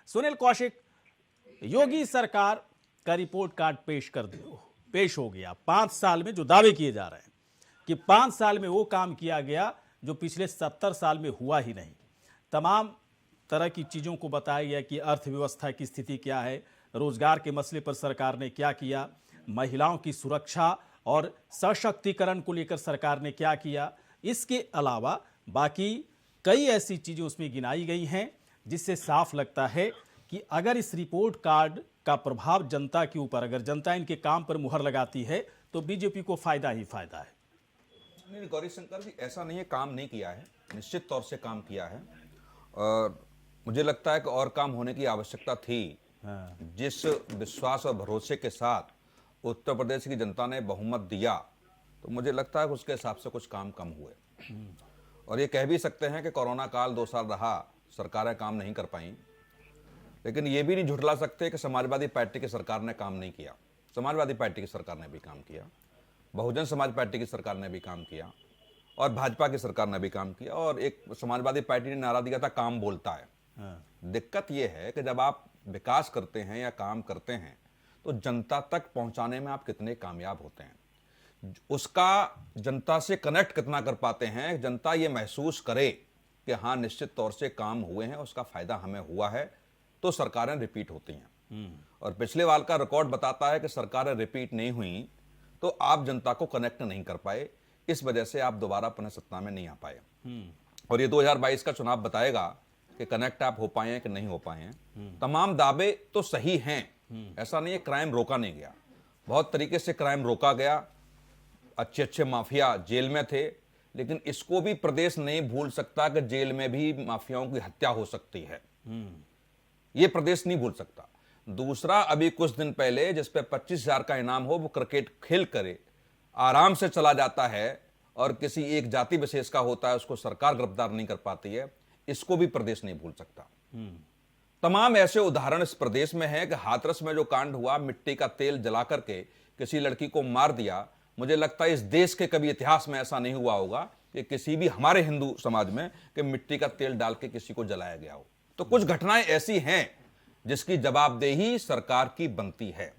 सुनील कौशिक, योगी सरकार का report card पेश हो गया। 5 साल में जो दावे किए जा रहे हैं कि 5 साल में वो काम किया गया जो पिछले 70 साल में हुआ ही नहीं। तमाम तरह की चीज़ों को बताया गया कि अर्थव्यवस्था की स्थिति क्या है, रोजगार के मसले पर सरकार ने क्या किया, महिलाओं की सुरक्षा और सशक्तिकरण को लेकर सरकार ने क्या किया। इसके अलावा बाकी कई ऐसी चीज़ें उसमें गिनाई गई हैं जिससे साफ लगता है कि अगर इस रिपोर्ट कार्ड का प्रभाव जनता के ऊपर, अगर जनता इनके काम पर मुहर लगाती है तो बीजेपी को फायदा ही फायदा है। नहीं, गौरी शंकर जी, ऐसा नहीं है काम नहीं किया है, निश्चित तौर से काम किया है। और मुझे लगता है कि और काम होने की आवश्यकता थी। जिस विश्वास और भरोसे के साथ उत्तर प्रदेश की जनता ने बहुमत दिया, तो मुझे लगता है कि उसके हिसाब से कुछ काम कम हुए। और ये कह भी सकते हैं कि कोरोना काल 2 साल रहा, सरकारें काम नहीं कर पाई, लेकिन ये भी नहीं झुठला सकते कि समाजवादी पार्टी की सरकार ने काम नहीं किया। समाजवादी पार्टी की सरकार ने भी काम किया, बहुजन समाज पार्टी की सरकार ने भी काम किया, और भाजपा की सरकार ने भी काम किया। और एक समाजवादी पार्टी ने नारा दिया था, काम बोलता है। दिक्कत यह है कि जब आप विकास करते हैं या काम करते हैं तो जनता तक पहुंचाने में आप कितने कामयाब होते हैं, उसका जनता से कनेक्ट कितना कर पाते हैं, जनता ये महसूस करे कि हाँ निश्चित तौर से काम हुए हैं, उसका फायदा हमें हुआ है, तो सरकारें रिपीट होती हैं। और पिछले वाल का रिकॉर्ड बताता है कि सरकारें रिपीट नहीं हुई तो आप जनता को कनेक्ट नहीं कर पाए, इस वजह से आप दोबारा पुनः सत्ता में नहीं आ पाए। और ये 2022 का चुनाव बताएगा कि कनेक्ट आप हो पाए हैं कि नहीं हो पाए हैं। तमाम दावे तो सही हैं, ऐसा नहीं है क्राइम रोका नहीं गया, बहुत तरीके से क्राइम रोका गया, अच्छे अच्छे माफिया जेल में थे, लेकिन इसको भी प्रदेश नहीं भूल सकता कि जेल में भी माफियाओं की हत्या हो सकती है। ये प्रदेश नहीं भूल सकता। दूसरा, अभी कुछ दिन पहले जिस पे 25,000 का इनाम हो, वो क्रिकेट खेल करे आराम से चला जाता है और किसी एक जाति विशेष का होता है, उसको सरकार गिरफ्तार नहीं कर पाती है, इसको भी प्रदेश नहीं भूल सकता। तमाम ऐसे उदाहरण इस प्रदेश में है कि हाथरस में जो कांड हुआ, मिट्टी का तेल जला करके किसी लड़की को मार दिया। मुझे लगता है इस देश के कभी इतिहास में ऐसा नहीं हुआ होगा कि किसी भी हमारे हिंदू समाज में कि मिट्टी का तेल डाल के किसी को जलाया गया हो। तो कुछ घटनाएं ऐसी हैं जिसकी जवाबदेही सरकार की बनती है।